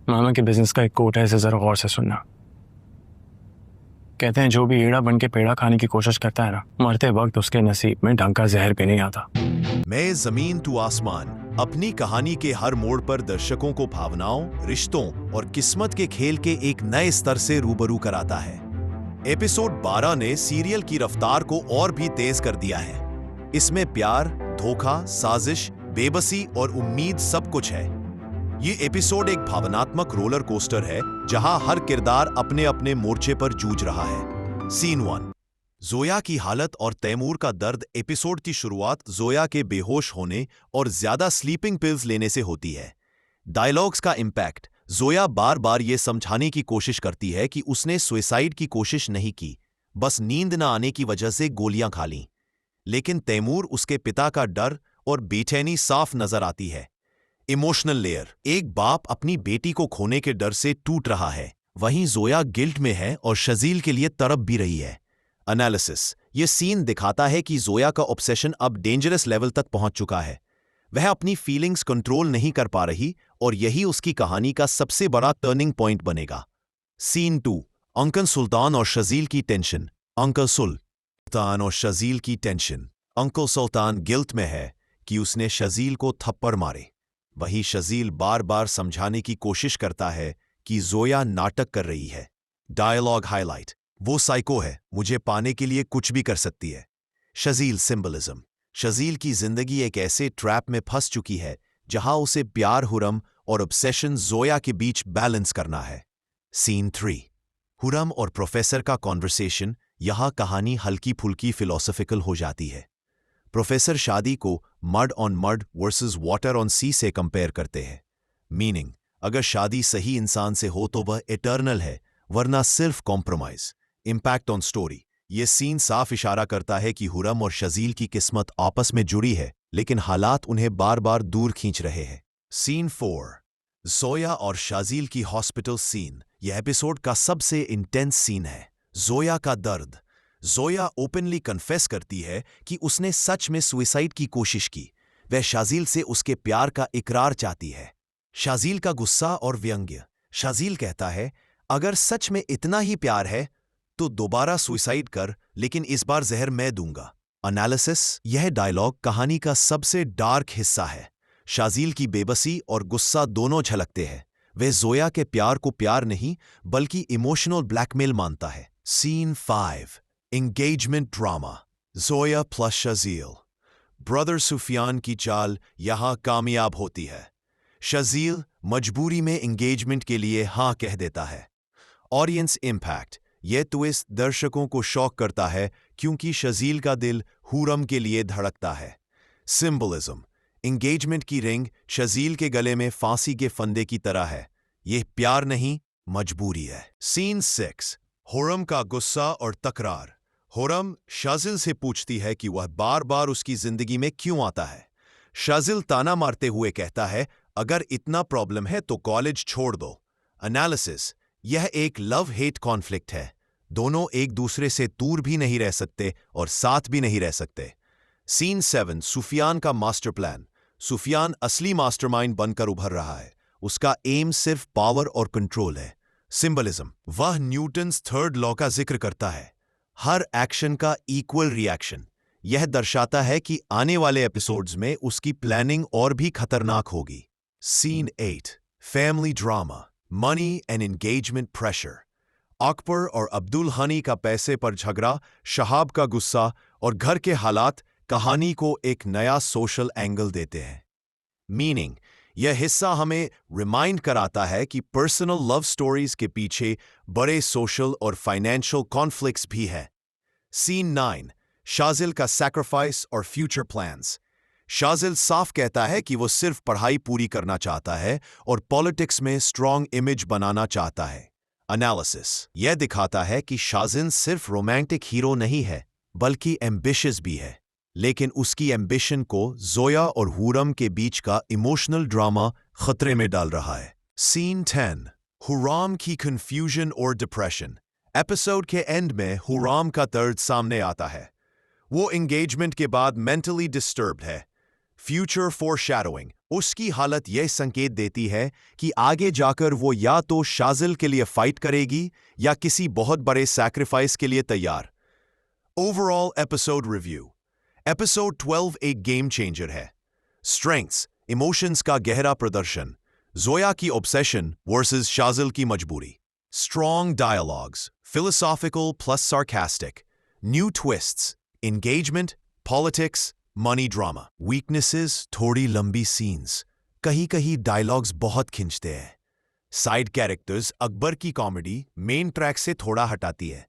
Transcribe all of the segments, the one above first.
मामा के बिजनेस का एक कोट है, इसे जरा गौर से सुनना। कहते हैं जो भी एड़ा बन के पेड़ा खाने की कोशिश करता है ना, मरते वक्त उसके नसीब में ढंग का जहर भी नहीं आता। मैं जमीन तू आसमान अपनी कहानी के हर मोड़ पर दर्शकों को भावनाओं, रिश्तों और किस्मत के खेल के एक नए स्तर से रूबरू कराता है। एपिसोड 12 ने सीरियल की रफ्तार को और भी तेज कर दिया है। इसमें प्यार, धोखा, साजिश, बेबसी और उम्मीद सब कुछ है। ये एपिसोड एक भावनात्मक रोलर कोस्टर है जहां हर किरदार अपने अपने मोर्चे पर जूझ रहा है। सीन 1, जोया की हालत और तैमूर का दर्द। एपिसोड की शुरुआत जोया के बेहोश होने और ज्यादा स्लीपिंग पिल्स लेने से होती है। डायलॉग्स का इम्पैक्ट। जोया बार बार ये समझाने की कोशिश करती है कि उसने सुसाइड की कोशिश नहीं की, बस नींद न आने की वजह से गोलियां खा लीं। लेकिन तैमूर, उसके पिता का डर और बेचैनी साफ नजर आती है। Emotional layer. एक बाप अपनी बेटी को खोने के डर से टूट रहा है, वहीं जोया गिल्ट में है और शजील के लिए तड़प भी रही है। एनालिसिस। यह सीन दिखाता है कि जोया का ऑब्सेशन अब डेंजरस लेवल तक पहुंच चुका है। वह अपनी फीलिंग्स कंट्रोल नहीं कर पा रही और यही उसकी कहानी का सबसे बड़ा टर्निंग पॉइंट बनेगा। सीन 2, अंकल सुल्तान और शजील की टेंशन। अंकल सुल्तान और शजील की टेंशन। अंकल सुल्तान गिल्ट में है कि उसने शजील को थप्पड़ मारे। वहीं शजील बार बार समझाने की कोशिश करता है कि जोया नाटक कर रही है। Dialogue highlight. वो साइको है, मुझे पाने के लिए कुछ भी कर सकती है। शजील सिंबलिज्म। शजील की जिंदगी एक ऐसे ट्रैप में फंस चुकी है जहां उसे प्यार, हुरम और ऑब्सेशन जोया के बीच बैलेंस करना है। सीन 3, हुरम और प्रोफेसर का कॉन्वर्सेशन। यहां कहानी हल्की फुल्की फिलोसॉफिकल हो जाती है। प्रोफेसर शादी को mud on mud versus water on sea से कंपेयर करते हैं। मीनिंग, अगर शादी सही इंसान से हो तो वह इटर्नल है, वरना सिर्फ कॉम्प्रोमाइज। Impact on story. यह सीन साफ इशारा करता है कि हुरम और शजील की किस्मत आपस में जुड़ी है, लेकिन हालात उन्हें बार बार दूर खींच रहे हैं। सीन 4, जोया और शाजील की हॉस्पिटल सीन। यह एपिसोड का सबसे इंटेंस सीन है। जोया का दर्द। जोया ओपनली कन्फेस करती है कि उसने सच में सुसाइड की कोशिश की। वह शाजील से उसके प्यार का इकरार चाहती है। शाजील का गुस्सा और व्यंग्य। शाजील कहता है, अगर सच में इतना ही प्यार है तो दोबारा सुसाइड कर, लेकिन इस बार जहर मैं दूंगा। एनालिसिस। यह डायलॉग कहानी का सबसे डार्क हिस्सा है। शाजील की बेबसी और गुस्सा दोनों झलकते हैं। वह जोया के प्यार को प्यार नहीं बल्कि इमोशनल ब्लैकमेल मानता है। Scene 5, engagement drama. Zoya plus Shazeel. Brother Sufiyan की चाल यहां कामयाब होती है। शजील मजबूरी में एंगेजमेंट के लिए हां कह देता है। Audience impact. यह ट्विस्ट दर्शकों को शॉक करता है क्योंकि शजील का दिल हुरम के लिए धड़कता है। सिंबलिज्म। एंगेजमेंट की रिंग शजील के गले में फांसी के फंदे की तरह है। यह प्यार नहीं, मजबूरी है। सीन 6, हुरम का गुस्सा और तकरार। हुरम शाजिल से पूछती है कि वह बार बार उसकी जिंदगी में क्यों आता है। शाजिल ताना मारते हुए कहता है, अगर इतना प्रॉब्लम है तो कॉलेज छोड़ दो। एनालिसिस। यह एक लव हेट कॉन्फ्लिक्ट है। दोनों एक दूसरे से दूर भी नहीं रह सकते और साथ भी नहीं रह सकते। सीन 7, सुफियान का मास्टर प्लान। सुफियान असली मास्टरमाइंड बनकर उभर रहा है। उसका एम सिर्फ पावर और कंट्रोल है। सिंबलिज्म। वह न्यूटन्स थर्ड लॉ का जिक्र करता है, हर एक्शन का इक्वल रिएक्शन। यह दर्शाता है कि आने वाले एपिसोड्स में उसकी प्लानिंग और भी खतरनाक होगी। Scene 8, family drama. Money and engagement pressure. Akbar और अब्दुल हनी का पैसे पर झगड़ा, शहाब का गुस्सा और घर के हालात कहानी को एक नया सोशल एंगल देते हैं। मीनिंग, यह हिस्सा हमें रिमाइंड कराता है कि पर्सनल लव स्टोरीज के पीछे बड़े सोशल और फाइनेंशियल कॉन्फ्लिक्ट्स भी है। सीन 9, शाजिल का सैक्रिफाइस और फ्यूचर प्लान्स। शाजिल साफ कहता है कि वो सिर्फ पढ़ाई पूरी करना चाहता है और पॉलिटिक्स में स्ट्रॉन्ग इमेज बनाना चाहता है। एनालिसिस। यह दिखाता है कि शाजिल सिर्फ रोमांटिक हीरो नहीं है बल्कि एम्बिशियस भी है, लेकिन उसकी एम्बिशन को जोया और हुरम के बीच का इमोशनल ड्रामा खतरे में डाल रहा है। सीन 10, हुराम की कंफ्यूजन और डिप्रेशन। एपिसोड के एंड में हुराम का दर्द सामने आता है। वो एंगेजमेंट के बाद मेंटली डिस्टर्ब्ड है। फ्यूचर फोरशैडोइंग उसकी हालत यह संकेत देती है कि आगे जाकर वो या तो शाजिल के लिए फाइट करेगी या किसी बहुत बड़े सैक्रिफाइस के लिए तैयार। Overall episode review. एपिसोड 12 एक गेम चेंजर है। स्ट्रेंथ्स, इमोशंस का गहरा प्रदर्शन, जोया की ऑब्सेशन वर्सेस शाजिल की मजबूरी। Strong dialogues, philosophical plus sarcastic, new twists, engagement, politics, money drama. Weaknesses, थोड़ी लंबी सीन्स, कहीं कहीं डायलॉग्स बहुत खींचते हैं। साइड कैरेक्टर्स, अकबर की कॉमेडी मेन ट्रैक से थोड़ा हटाती है।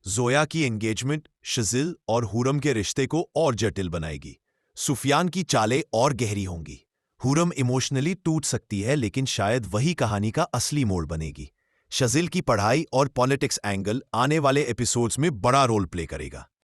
जोया की एंगेजमेंट शाजिल और हुरम के रिश्ते को और जटिल बनाएगी। सुफियान की चालें और गहरी होंगी। हुरम इमोशनली टूट सकती है, लेकिन शायद वही कहानी का असली मोड़ बनेगी। शाजिल की पढ़ाई और पॉलिटिक्स एंगल आने वाले एपिसोड्स में बड़ा रोल प्ले करेगा।